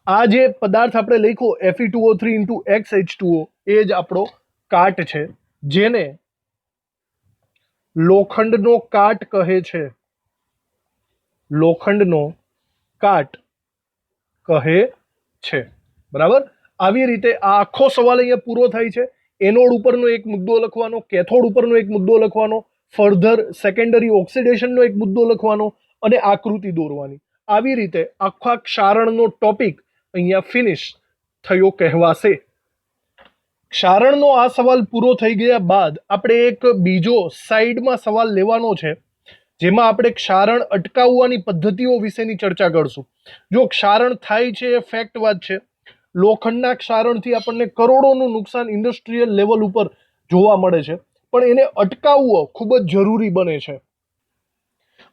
આ જે પદાર્થ આપણે લખ્યો Fe2O3 × XH2O એ જ આપણો કાટ છે, જેને લોખંડનો કાટ કહે છે. બરાબર. આવી રીતે આ આખો સવાલ અહીંયા પૂરો થાય છે. એનોડ ઉપરનો એક મુદ્દો લખવાનો, કેથોડ ઉપરનો એક મુદ્દો લખવાનો, ફર્ધર સેકન્ડરી ઓક્સિડેશનનો એક મુદ્દો લખવાનો અને આકૃતિ દોરવાની. આવી રીતે આખા ક્ષારણનો ટોપિક અહીંયા ફિનિશ થયો કહેવાશે. ક્ષારણનો આ સવાલ પૂરો થઈ ગયા બાદ આપણે એક બીજો સાઈડમાં સવાલ લેવાનો છે, જેમાં આપણે ક્ષારણ અટકાવવાની પદ્ધતિઓ વિશેની ચર્ચા કરશું. જો ક્ષારણ થાય છે એ ફેક્ટ વાત છે. લોખંડના ક્ષારણથી આપણને કરોડોનું નુકસાન ઇન્ડસ્ટ્રીયલ લેવલ ઉપર જોવા મળે છે, પણ એને અટકાવવો ખૂબ જ જરૂરી બને છે.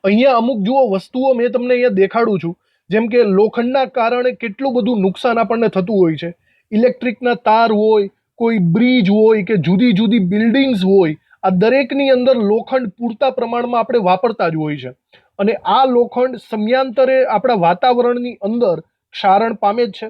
અહીંયા અમુક જુઓ વસ્તુઓ મેં તમને અહીંયા દેખાડું છું, જેમ કે લોખંડના કારણે કેટલું બધું નુકસાન આપણને થતું હોય છે. ઇલેક્ટ્રિકના તાર હોય, કોઈ બ્રિજ હોય કે જુદી જુદી બિલ્ડિંગ્સ હોય, આ દરેકની અંદર લોખંડ પૂરતા પ્રમાણમાં આપણે વાપરતા જ હોય છે. અને આ લોખંડ સમયાંતરે આપણા વાતાવરણની અંદર ક્ષારણ પામે જ છે.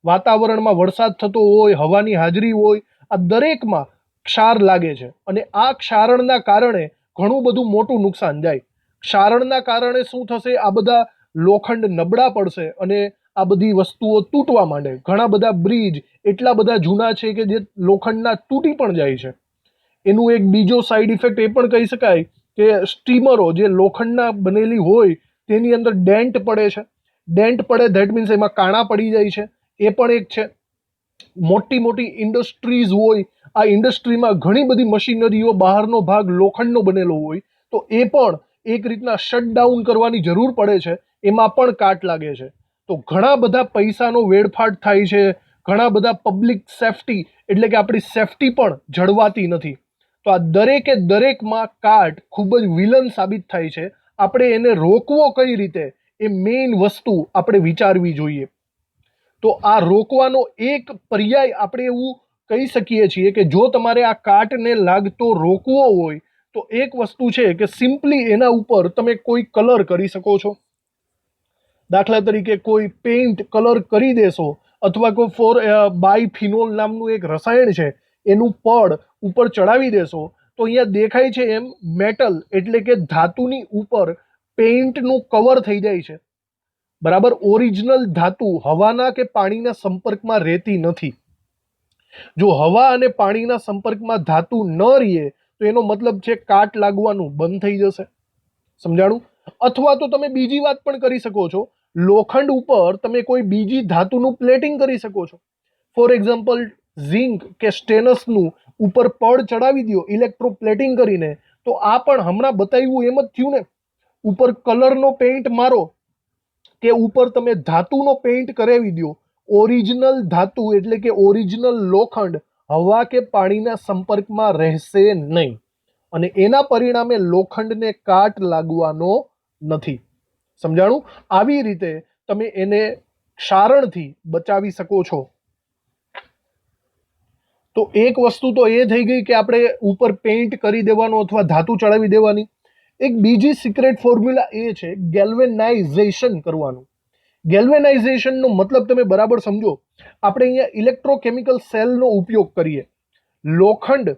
વાતાવરણમાં વરસાદ થતો હોય, હવાની હાજરી હોય, આ દરેકમાં ક્ષાર લાગે છે અને આ ક્ષારણના કારણે ઘણું બધું મોટું નુકસાન જાય. ક્ષારણના કારણે શું થશે? આ બધા લોખંડ નબળા પડશે અને આ બધી વસ્તુઓ તૂટવા માંડે. ઘણા બધા બ્રિજ એટલા બધા જૂના છે કે જે લોખંડના તૂટી પણ જાય છે. એનું એક બીજો સાઈડ ઇફેક્ટ એ પણ કહી શકાય કે સ્ટીમરો જે લોખંડના બનેલી હોય તેની અંદર ડેન્ટ પડે છે. ડેન્ટ પડે ધેટ મીન્સ એમાં કાણા પડી જાય છે, એ પણ એક છે. મોટી મોટી ઇન્ડસ્ટ્રીઝ હોય, આ ઇન્ડસ્ટ્રીમાં ઘણી બધી મશીનરીઓ બહારનો ભાગ લોખંડનો બનેલો હોય, તો એ પણ એક રીતના શટડાઉન કરવાની જરૂર પડે છે, એમાં પણ કાટ લાગે છે. તો ઘણા બધા પૈસાનો વેડફાટ થાય છે, ઘણા બધા પબ્લિક સેફટી એટલે કે આપણી સેફટી પણ જળવાતી નથી. તો આ દરેકે દરેકમાં કાટ ખૂબ જ વિલન સાબિત થાય છે. આપણે એને રોકવો કઈ રીતે એ મેઇન વસ્તુ આપણે વિચારવી જોઈએ. તો આ રોકવાનો એક પર્યાય આપણે એવું કહી શકીએ છીએ કે જો તમારે આ કાટને લાગતો રોકવો હોય તો એક વસ્તુ છે કે સિમ્પલી એના ઉપર તમે કોઈ કલર કરી શકો છો. દાખલા તરીકે કોઈ પેઇન્ટ કલર કરી દેશો અથવા કોઈ બાયફિનોલ નામનું એક રસાયણ છે એનું પડ ઉપર ચડાવી દેશો તો અહીંયા દેખાય છે એમ મેટલ એટલે કે ધાતુની ઉપર પેઇન્ટનું કવર થઈ જાય છે, બરાબર. ઓરિજિનલ ધાતુ હવાના કે પાણીના સંપર્કમાં રહેતી નથી. જો હવા અને પાણીના સંપર્કમાં ધાતુ ન રહે તો એનો મતલબ છે કાટ લાગવાનું બંધ થઈ જશે. સમજાણું? અથવા તો તમે બીજી વાત પણ કરી શકો છો, લોખંડ ઉપર તમે કોઈ બીજી ધાતુનું પ્લેટિંગ કરી શકો છો. ફોર એક્ઝામ્પલ ઝિંક કે સ્ટેનસનું ઉપર પડ ચડાવી દો ઇલેક્ટ્રો પ્લેટિંગ કરીને, તો આ પણ હમણાં બતાવ્યું એમ જ થયું ને. ઉપર કલરનો પેઇન્ટ મારો કે ઉપર તમે ધાતુનો પેઇન્ટ કરાવી દો, ઓરિજિનલ ધાતુ એટલે કે ઓરિજિનલ લોખંડ હવા કે પાણીના સંપર્કમાં રહેશે નહીં અને એના પરિણામે લોખંડને કાટ લાગવાનો નથી. સમજાણું? આવી રીતે તમે એને ક્ષારણથી બચાવી શકો છો. તો એક વસ્તુ તો એ થઈ ગઈ કે આપણે ઉપર પેઇન્ટ કરી દેવાનો અથવા ધાતુ ચડાવી દેવાની. એક બીજી સિક્રેટ ફોર્મ્યુલા એ છે ગેલ્વેનાઇઝેશન કરવાનું. ગેલ્વેનાઇઝેશનનો મતલબ તમે બરાબર સમજો. આપણે અહીંયા ઇલેક્ટ્રોકેમિકલ સેલનો ઉપયોગ કરીએ. લોખંડ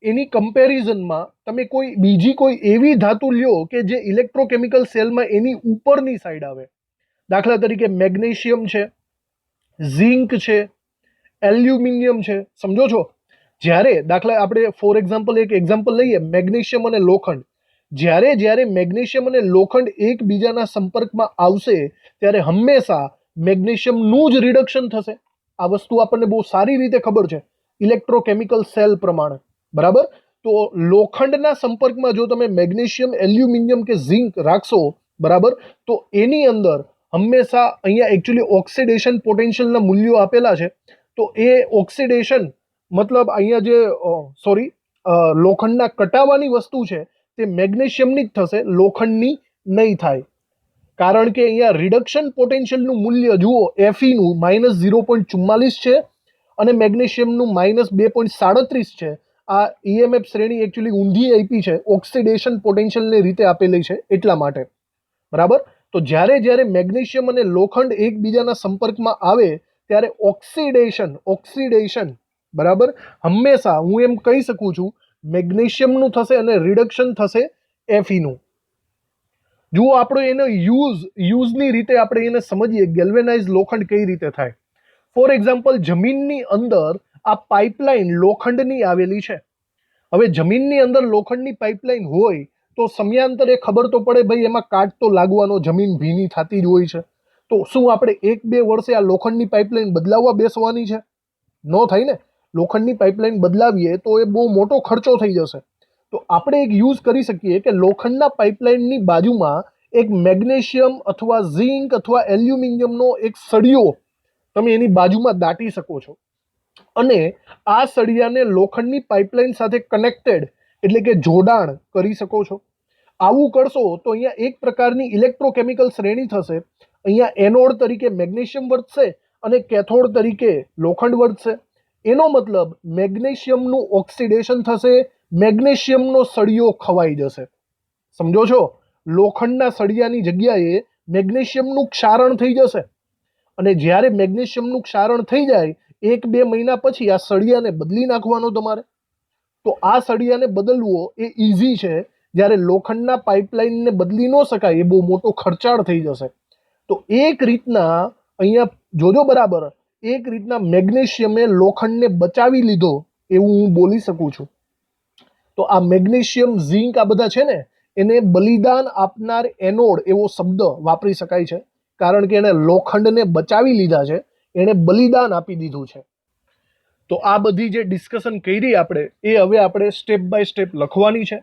એની કમ્પેરિઝનમાં તમે બીજી કોઈ એવી ધાતુ લ્યો કે જે ઇલેક્ટ્રોકેમિકલ સેલમાં એની ઉપરની સાઈડ આવે. દાખલા તરીકે મેગ્નેશિયમ છે, ઝિંક છે, એલ્યુમિનિયમ છે. સમજો છો? જ્યારે દાખલા આપણે ફોર એક્ઝામ્પલ એક એક્ઝામ્પલ લઈએ, મેગ્નેશિયમ અને લોખંડ. જ્યારે મેગ્નેશિયમ અને લોખંડ એકબીજાના સંપર્કમાં આવશે ત્યારે હંમેશા મેગ્નેશિયમનું જ રિડક્શન થશે. આ વસ્તુ આપણને બહુ સારી રીતે ખબર છે ઇલેક્ટ્રોકેમિકલ સેલ પ્રમાણે, બરાબર. તો લોખંડના સંપર્કમાં જો તમે મેગ્નેશિયમ, એલ્યુમિનિયમ કે ઝિંક રાખશો, બરાબર, તો એની અંદર હંમેશા અહીંયા એકચ્યુઅલી ઓક્સિડેશન પોટેન્શિયલના મૂલ્યો આપેલા છે. તો એ ઓક્સિડેશન મતલબ અહીંયા જે લોખંડના કટાવાની વસ્તુ છે તે મેગ્નેશિયમની જ થશે, લોખંડની નહીં થાય. કારણ કે અહીંયા રિડક્શન પોટેન્શિયલનું મૂલ્ય જુઓ, Feનું -0.44 છે અને મેગ્નેશિયમનું -2.37 છે. આ EMF શ્રેણી એકચ્યુઅલી ઊંધી આપી છે, ઓક્સિડેશન પોટેન્શિયલની રીતે આપેલી છે એટલા માટે, બરાબર. તો જ્યારે મેગ્નેશિયમ અને લોખંડ એકબીજાના સંપર્કમાં આવે ત્યારે ઓક્સિડેશન, બરાબર, હંમેશા હું એમ કહી શકું છું મેગ્નેશિયમનું થશે અને રિડક્શન થશે Feનું. જુઓ આપણે એનો યુઝની રીતે આપણે એને સમજીએ ગેલ્વેનાઇઝ લોખંડ કઈ રીતે થાય. ફોર એક્ઝામ્પલ જમીનની અંદર આ પાઇપલાઇન લોખંડની આવેલી છે. હવે જમીનની અંદર લોખંડની પાઇપલાઇન હોય તો સમયાંતરે ખબર તો પડે ભાઈ એમાં કાટ તો લાગવાનો, જમીન ભીની થતી જ હોય છે. તો શું આપણે 1-2 વર્ષે આ લોખંડની પાઇપલાઇન બદલાવવા બેસવાની છે? ન થાય ને. લોખંડની પાઇપલાઇન બદલાવીએ તો એ બહુ મોટો ખર્ચો થઈ જશે. તો આપણે એક યુઝ કરી શકીએ કે લોખંડના પાઇપલાઇનની બાજુમાં એક મેગ્નેશિયમ અથવા ઝિંક અથવા એલ્યુમિનિયમનો એક સળિયો તમે એની બાજુમાં દાટી શકો છો અને આ સળિયાને લોખંડની પાઇપલાઇન સાથે કનેક્ટેડ એટલે કે જોડાણ કરી શકો છો. આવું કરશો તો અહીંયા એક પ્રકારની ઇલેક્ટ્રોકેમિકલ શ્રેણી થશે. અહીંયા એનોડ તરીકે મેગ્નેશિયમ વર્તશે અને કેથોડ તરીકે લોખંડ વર્તશે. એનો મતલબ મેગ્નેશિયમનું ઓક્સિડેશન થશે, મેગ્નેશિયમનો સળિયો ખવાઈ જશે. સમજો છો? લોખંડના સળિયાની જગ્યાએ મેગ્નેશિયમનું ક્ષારણ થઈ જશે અને જ્યારે મેગ્નેશિયમનું ક્ષારણ થઈ જાય 1-2 મહિના પછી આ સળિયાને બદલી નાખવાનો તમારે. તો આ સળિયાને બદલવો એ ઇઝી છે, જ્યારે લોખંડના પાઇપલાઇનને બદલી ન શકાય, એ બહુ મોટો ખર્ચાળ થઈ જશે. તો એક રીતના અહીંયા જોજો બરાબર, એક રીતના મેગ્નેશિયમે લોખંડને બચાવી લીધો એવું હું બોલી શકું છું. તો આ મેગ્નેશિયમ, ઝિંક આ બધા છે ને એને બલિદાન આપનાર એનોડ એવો શબ્દ વાપરી શકાય છે, કારણ કે એણે લોખંડને બચાવી લીધા છે, એણે બલિદાન આપી દીધું છે. તો આ બધી જે ડિસ્કશન કરી આપણે એ હવે આપણે સ્ટેપ બાય સ્ટેપ લખવાની છે.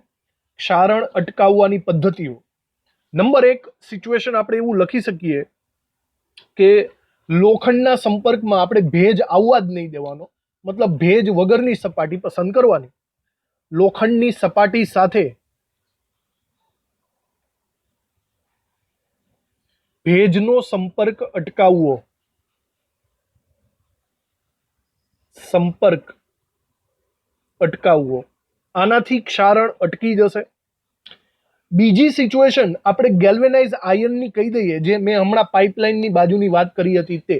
ક્ષારણ અટકાવવાની પદ્ધતિઓ. નંબર 1 સિચ્યુએશન આપણે એવું લખી શકીએ કે લોખંડના સંપર્કમાં આપણે ભેજ આવવા જ નહીં દેવાનો, મતલબ ભેજ વગરની સપાટી પસંદ કરવાની. લોખંડની સપાટી સાથે ભેજનો સંપર્ક અટકાવવો. આનાથી ક્ષારણ અટકી જશે. બીજી સિચ્યુએશન આપણે ગેલ્વેનાઇઝ આયનની કહી દઈએ, જે મેં હમણાં પાઇપલાઇનની બાજુની વાત કરી હતી તે.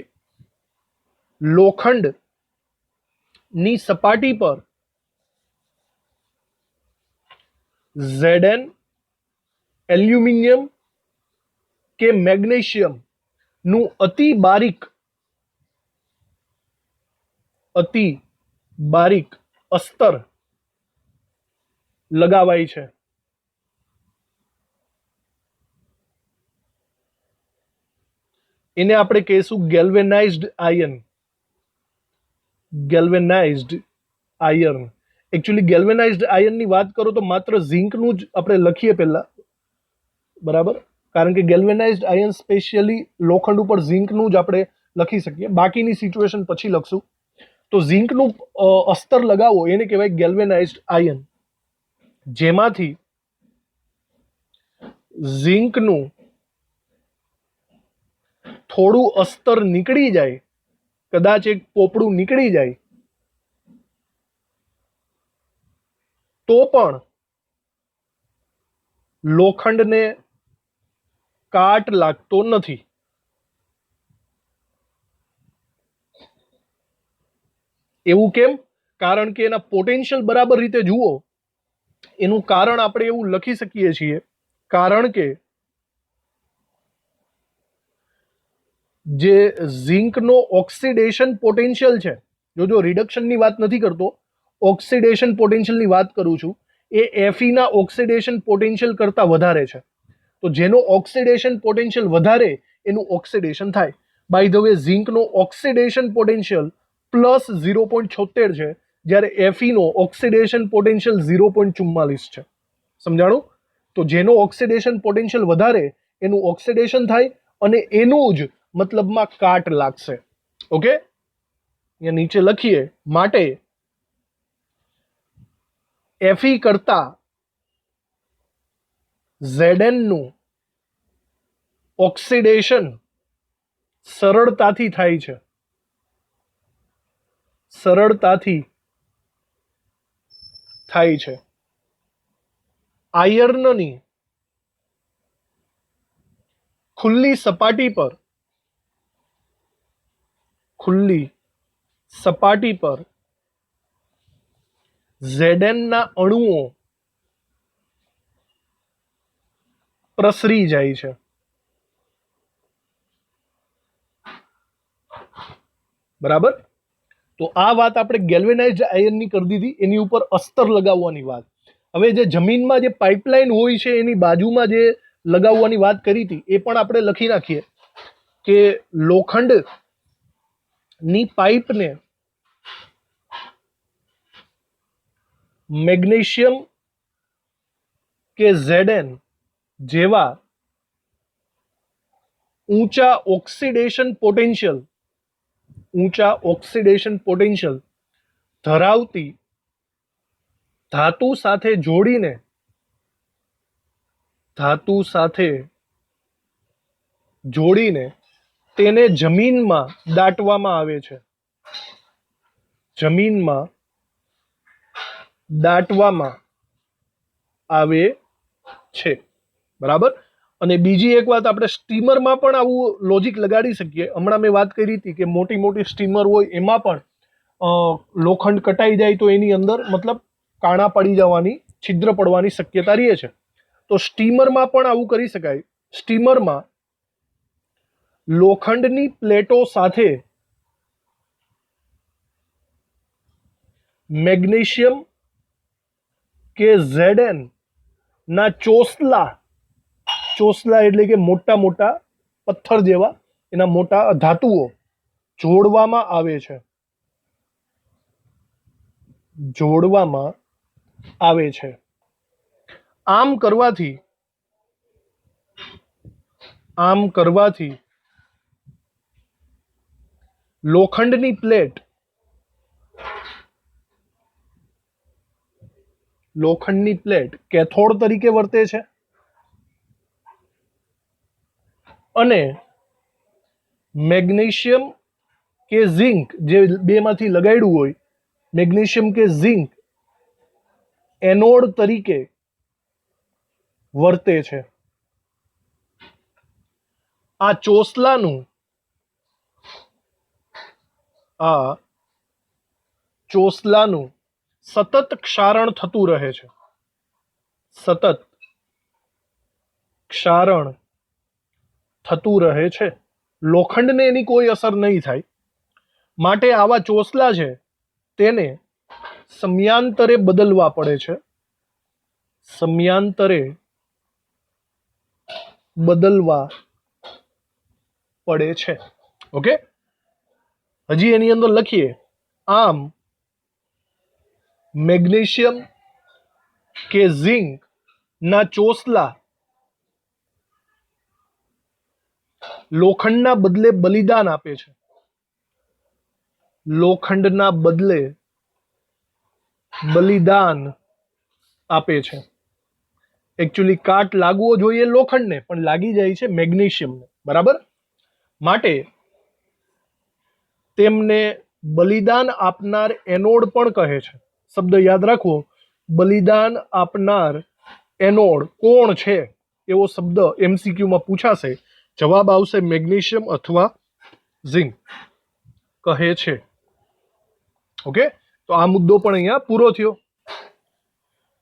લોખંડની સપાટી પર Zn એલ્યુમિનિયમ કે મેગ્નેશિયમ નું અતિ બારીક અસ્તર લગાવાય છે. એને આપણે કહીશું ગેલ્વેનાઇઝ્ડ આયર્ન. એકચ્યુઅલી ગેલ્વેનાઇઝ્ડ આયર્નની વાત કરો તો માત્ર ઝીંકનું જ આપણે લખીએ પહેલા, બરાબર, કારણ કે ગેલ્વેનાઇઝ્ડ આયર્ન સ્પેશિયલી લોખંડ ઉપર ઝીંકનું જ આપણે લખી શકીએ, બાકીની સિચ્યુએશન પછી લખશું. તો ઝીંકનું અસ્તર લગાવો એને કહેવાય ગેલ્વેનાઇઝ્ડ આયર્ન, જેમાંથી ઝીંકનું થોડું અસ્તર નીકળી જાય, કદાચ એક પોપડું નીકળી જાય તો પણ લોખંડને કાટ લાગતો નથી. એવું કેમ? કારણ કે એના પોટેન્શિયલ બરાબર રીતે જુઓ. એનું કારણ આપણે એવું લખી શકીએ છીએ, કારણ કે જે ઝીંકનો ઓક્સિડેશન પોટેન્શિયલ છે, જો રિડક્શનની વાત નથી કરતો, ઓક્સિડેશન પોટેન્શિયલની વાત કરું છું, એ Feના ઓક્સિડેશન પોટેન્શિયલ કરતાં વધારે છે. તો જેનો ઓક્સિડેશન પોટેન્શિયલ વધારે એનું ઓક્સિડેશન થાય. બાય ધ વે, ઝીંકનો ઓક્સિડેશન પોટેન્શિયલ +0.76 છે, જ્યારે Feનો ઓક્સિડેશન પોટેન્શિયલ 0.44 છે. સમજાણું? તો જેનો ઓક્સિડેશન પોટેન્શિયલ વધારે એનું ઓક્સિડેશન થાય અને એનું જ મતલબમાં કાટ લાગશે. ઓકે, અહીંયા નીચે લખીએ. માટે Fe કરતા Zn નું ઓક્સિડેશન સરળતાથી થાય છે. આયર્નની ખુલ્લી સપાટી પર Zn ના અણુઓ પ્રસરી જાય છે. બરાબર? તો આ વાત આપણે ગેલ્વેનાઇઝ્ડ આયર્નની કરી દીધી, એની ઉપર અસ્તર લગાવવાની વાત. હવે જે જમીનમાં જે પાઇપલાઇન હોય છે એની બાજુમાં જે લગાવવાની વાત કરી હતી એ પણ આપણે લખી નાખીએ કે લોખંડની પાઇપને મેગ્નેશિયમ કે Zn જેવા ઊંચા ઓક્સિડેશન પોટેન્શિયલ ધરાવતી ધાતુ સાથે જોડીને તેને જમીનમાં દાટવામાં આવે છે. બરાબર? અને બીજી એક વાત, આપણે સ્ટીમરમાં પણ આવું લોજિક લગાડી શકીએ. હમણાં મેં વાત કરી હતી કે મોટી મોટી સ્ટીમર હોય એમાં પણ લોખંડ કટાઈ જાય તો એની અંદર મતલબ કાણા પડી જવાની, છિદ્ર પડવાની શક્યતા રહે છે. તો સ્ટીમરમાં પણ આવું કરી શકાય. સ્ટીમરમાં લોખંડની પ્લેટો સાથે મેગ્નેશિયમ કે Zn ના ચોસલા એટલે કે મોટા મોટા પથ્થર જેવા એના મોટા ધાતુઓ જોડવામાં આવે છે. આમ કરવાથી લોખંડની પ્લેટ કેથોડ તરીકે વર્તે છે અને મેગ્નેશિયમ કે ઝિંક, જે બેમાંથી લગાડ્યું હોય, મેગ્નેશિયમ કે ઝિંક એનોડ તરીકે વર્તે છે. આ ચોસલાનું આ ચોસલાનું સતત ક્ષારણ થતું રહે છે, સતત ક્ષારણ થતું રહે છે, લોખંડને એની કોઈ અસર નહીં થાય, માટે આવા ચોસલા છે તેને સમયાંતરે બદલવા પડે છે, સમયાંતરે બદલવા પડે છે. ઓકે, હજી એની અંદર લખીએ, આમ મેગ્નેશિયમ કે ઝિંક ના ચોસલા લોખંડના બદલે બલિદાન આપે છે, લોખંડના બદલે બલિદાન આપે છે. એકચ્યુઅલી કાટ લાગવો જોઈએ લોખંડને, પણ લાગી જાય છે મેગ્નેશિયમને, બરાબર. માટે તેમને બલિદાન આપનાર એનોડ પણ કહે છે. શબ્દ યાદ રાખવો, બલિદાન આપનાર એનોડ કોણ છે એવો શબ્દ એમસીક્યુમાં પૂછાશે. જવાબ આવશે મેગ્નેશિયમ અથવા ઝિંક કહે છે. ઓકે, તો આ મુદ્દો પણ અહીંયા પૂરો થયો.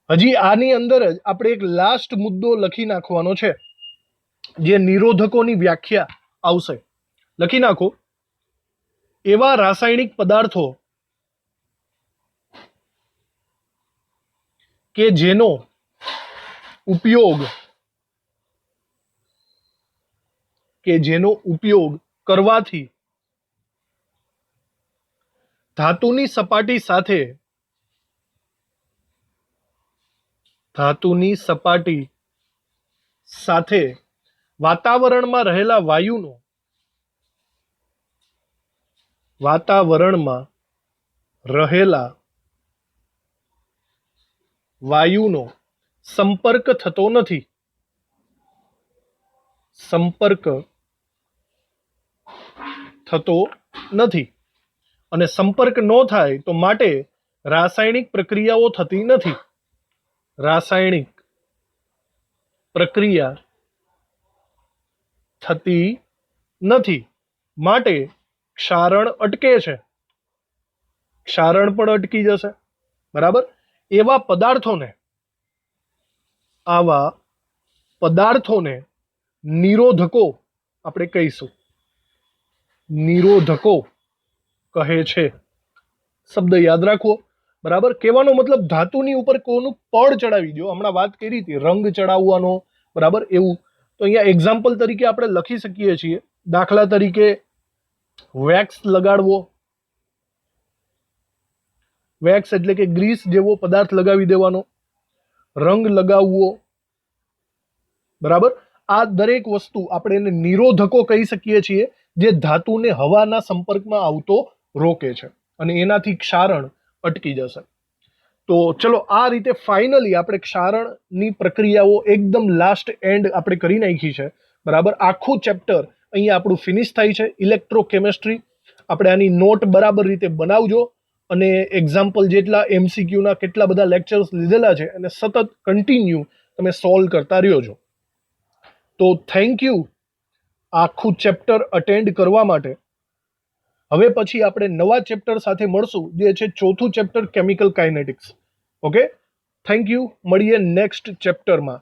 હજી આની અંદર જ આપણે એક લાસ્ટ મુદ્દો લખી નાખવાનો છે, જે નિરોધકોની વ્યાખ્યા આવશે. લખી નાખો, એવા રાસાયણિક પદાર્થો કે જેનો ઉપયોગ કરવાથી ધાતુની સપાટી સાથે વાતાવરણમાં રહેલા વાયુનો સંપર્ક થતો નથી, અને સંપર્ક ન થાય તો માટે રાસાયણિક પ્રક્રિયાઓ થતી નથી, રાસાયણિક પ્રક્રિયા થતી નથી, માટે ક્ષારણ અટકે છે, ક્ષારણ પણ અટકી જશે, બરાબર. એવા પદાર્થોને નિરોધકો આપણે કહીશું, નિરોધકો કહે છે. શબ્દ યાદ રાખવો, બરાબર. કહેવાનો મતલબ ધાતુની ઉપર કોનું પડ ચડાવી દો. હમણાં વાત કરી હતી રંગ ચડાવવાનો, બરાબર, એવું. તો અહીંયા એક્ઝામ્પલ તરીકે આપણે લખી શકીએ છીએ, દાખલા તરીકે વેક્સ લગાડવો, વેક્સ એટલે કે ગ્રીસ જેવો પદાર્થ લગાવી દેવાનો, રંગ લગાવવો, બરાબર. આ દરેક વસ્તુ આપણે એને નિરોધકો કહી શકીએ છીએ, જે ધાતુને હવાના સંપર્કમાં આવતો રોકે છે અને એનાથી ક્ષારણ અટકી જશે. તો ચલો, આ રીતે ફાઇનલી આપણે ક્ષારણની પ્રક્રિયાઓ એકદમ લાસ્ટ એન્ડ આપણે કરી નાખી છે, બરાબર. આખું ચેપ્ટર અહીંયા આપણું ફિનિશ થાય છે, ઇલેક્ટ્રોકેમિસ્ટ્રી. આપણે આની નોટ બરાબર રીતે બનાવજો અને એક્ઝામ્પલ જેટલા એમસીક્યુના કેટલા બધા લેક્ચર્સ લીધેલા છે અને સતત કન્ટિન્યુ તમે સોલ્વ કરતા રહ્યો છો. તો થેન્ક યુ આખું ચેપ્ટર અટેન્ડ કરવા માટે. હવે પછી આપણે નવા ચેપ્ટર સાથે મળશું, જે છે ચોથું chapter chemical kinetics. Okay, thank you. મળીએ નેક્સ્ટ ચેપ્ટરમાં.